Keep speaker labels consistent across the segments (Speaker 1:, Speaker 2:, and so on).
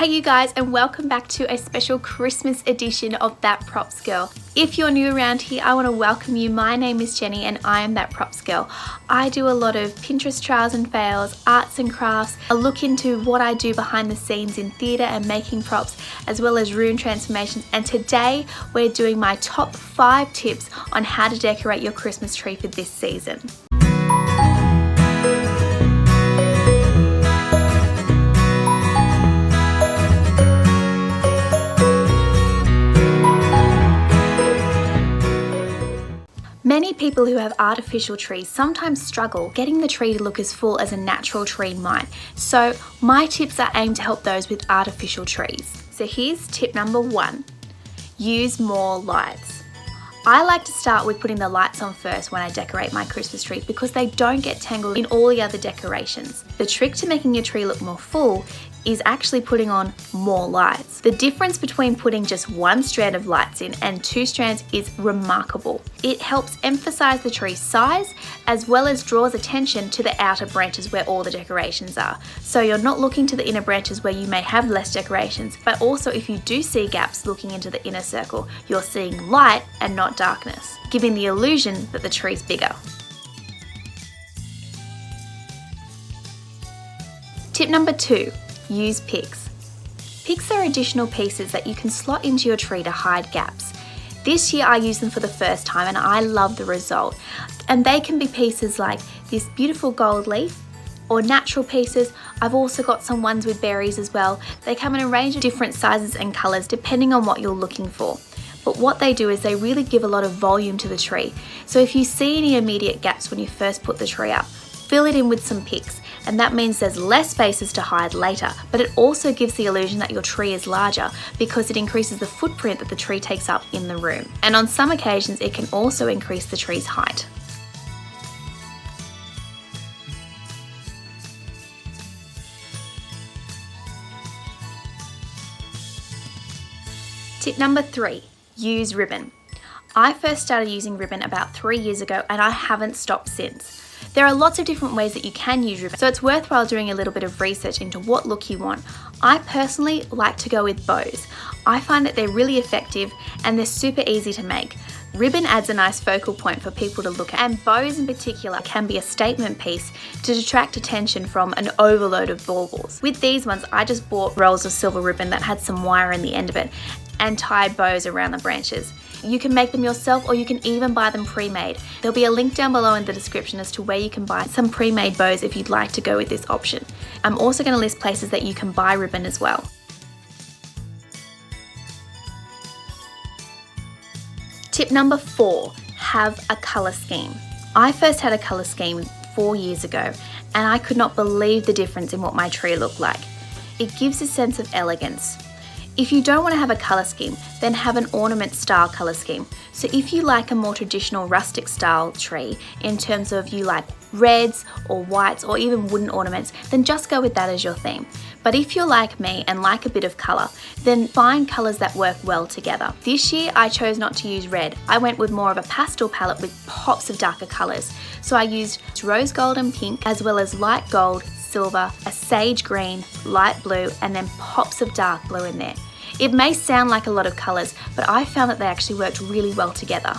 Speaker 1: Hey you guys, and welcome back to a special Christmas edition of That Props Girl. If you're new around here, I want to welcome you. My name is Jenny and I am That Props Girl. I do a lot of Pinterest trials and fails, arts and crafts, a look into what I do behind the scenes in theatre and making props, as well as room transformations. And today we're doing my top 5 tips on how to decorate your Christmas tree for this season. Many people who have artificial trees sometimes struggle getting the tree to look as full as a natural tree might. So my tips are aimed to help those with artificial trees. So here's tip number 1, use more lights. I like to start with putting the lights on first when I decorate my Christmas tree because they don't get tangled in all the other decorations. The trick to making your tree look more full is actually putting on more lights. The difference between putting just one strand of lights in and 2 strands is remarkable. It helps emphasize the tree's size as well as draws attention to the outer branches where all the decorations are. So you're not looking to the inner branches where you may have less decorations, but also if you do see gaps looking into the inner circle, you're seeing light and not darkness, giving the illusion that the tree's bigger. Tip number 2. Use picks. Picks are additional pieces that you can slot into your tree to hide gaps. This year I used them for the first time and I love the result. And they can be pieces like this beautiful gold leaf or natural pieces. I've also got some ones with berries as well. They come in a range of different sizes and colours depending on what you're looking for. But what they do is they really give a lot of volume to the tree. So if you see any immediate gaps when you first put the tree up, fill it in with some picks. And that means there's less spaces to hide later, but it also gives the illusion that your tree is larger because it increases the footprint that the tree takes up in the room. And on some occasions, it can also increase the tree's height. Tip number 3, use ribbon. I first started using ribbon about 3 years ago and I haven't stopped since. There are lots of different ways that you can use ribbon, so it's worthwhile doing a little bit of research into what look you want. I personally like to go with bows. I find that they're really effective and they're super easy to make. Ribbon adds a nice focal point for people to look at, and bows in particular can be a statement piece to detract attention from an overload of baubles. With these ones, I just bought rolls of silver ribbon that had some wire in the end of it and tied bows around the branches. You can make them yourself or you can even buy them pre-made. There'll be a link down below in the description as to where you can buy some pre-made bows if you'd like to go with this option. I'm also going to list places that you can buy ribbon as well. Tip number 4, have a colour scheme. I first had a colour scheme 4 years ago and I could not believe the difference in what my tree looked like. It gives a sense of elegance. If you don't want to have a colour scheme, then have an ornament style colour scheme. So if you like a more traditional rustic style tree, in terms of you like reds or whites or even wooden ornaments, then just go with that as your theme. But if you're like me and like a bit of colour, then find colours that work well together. This year I chose not to use red. I went with more of a pastel palette with pops of darker colours. So I used rose gold and pink, as well as light gold, silver, a sage green, light blue, and then pops of dark blue in there. It may sound like a lot of colours, but I found that they actually worked really well together.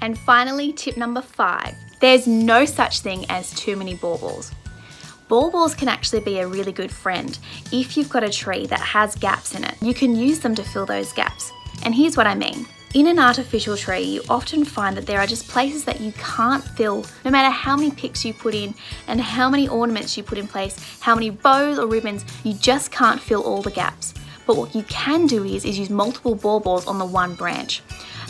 Speaker 1: And finally, tip number 5, there's no such thing as too many baubles. Baubles can actually be a really good friend. If you've got a tree that has gaps in it, you can use them to fill those gaps. And here's what I mean. In an artificial tree, you often find that there are just places that you can't fill, no matter how many picks you put in and how many ornaments you put in place, how many bows or ribbons, you just can't fill all the gaps. But what you can do is use multiple baubles on the one branch.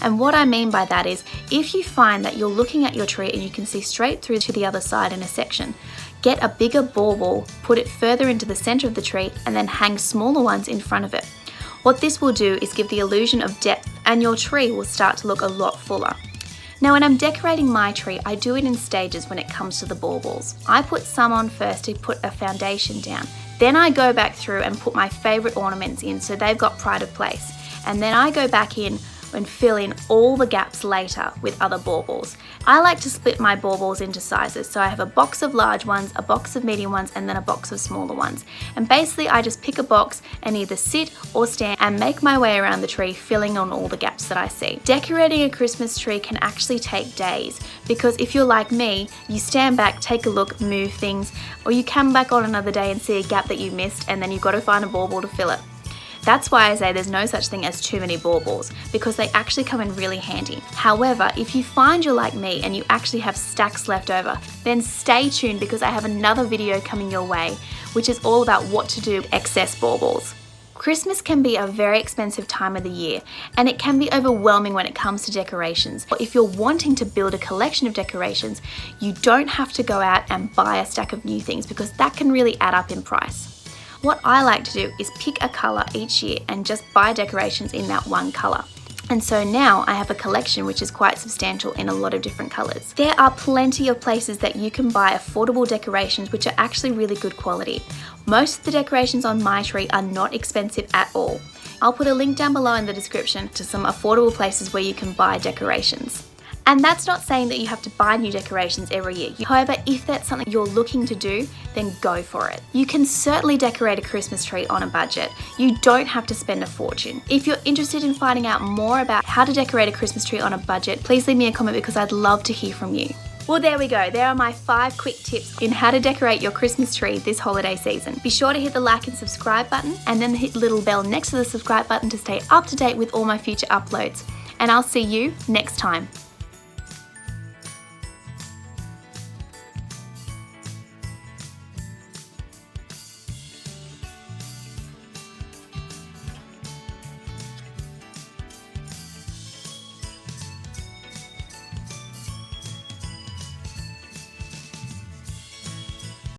Speaker 1: And what I mean by that is, if you find that you're looking at your tree and you can see straight through to the other side in a section, get a bigger bauble, put it further into the center of the tree, and then hang smaller ones in front of it. What this will do is give the illusion of depth and your tree will start to look a lot fuller. Now when I'm decorating my tree, I do it in stages when it comes to the baubles. I put some on first to put a foundation down. Then I go back through and put my favourite ornaments in so they've got pride of place. and then I go back in and fill in all the gaps later with other baubles. I like to split my baubles into sizes, so I have a box of large ones, a box of medium ones, and then a box of smaller ones. And basically I just pick a box and either sit or stand and make my way around the tree, filling on all the gaps that I see. Decorating a Christmas tree can actually take days, because if you're like me, you stand back, take a look, move things, or you come back on another day and see a gap that you missed, and then you've got to find a bauble to fill it. That's why I say there's no such thing as too many baubles, because they actually come in really handy. However, if you find you're like me and you actually have stacks left over, then stay tuned, because I have another video coming your way, which is all about what to do with excess baubles. Christmas can be a very expensive time of the year, and it can be overwhelming when it comes to decorations. If you're wanting to build a collection of decorations, you don't have to go out and buy a stack of new things, because that can really add up in price. What I like to do is pick a colour each year and just buy decorations in that one colour. And so now I have a collection which is quite substantial in a lot of different colours. There are plenty of places that you can buy affordable decorations which are actually really good quality. Most of the decorations on my tree are not expensive at all. I'll put a link down below in the description to some affordable places where you can buy decorations. And that's not saying that you have to buy new decorations every year. However, if that's something you're looking to do, then go for it. You can certainly decorate a Christmas tree on a budget. You don't have to spend a fortune. If you're interested in finding out more about how to decorate a Christmas tree on a budget, please leave me a comment, because I'd love to hear from you. Well, there we go. There are my 5 quick tips in how to decorate your Christmas tree this holiday season. Be sure to hit the like and subscribe button, and then hit the little bell next to the subscribe button to stay up to date with all my future uploads. And I'll see you next time.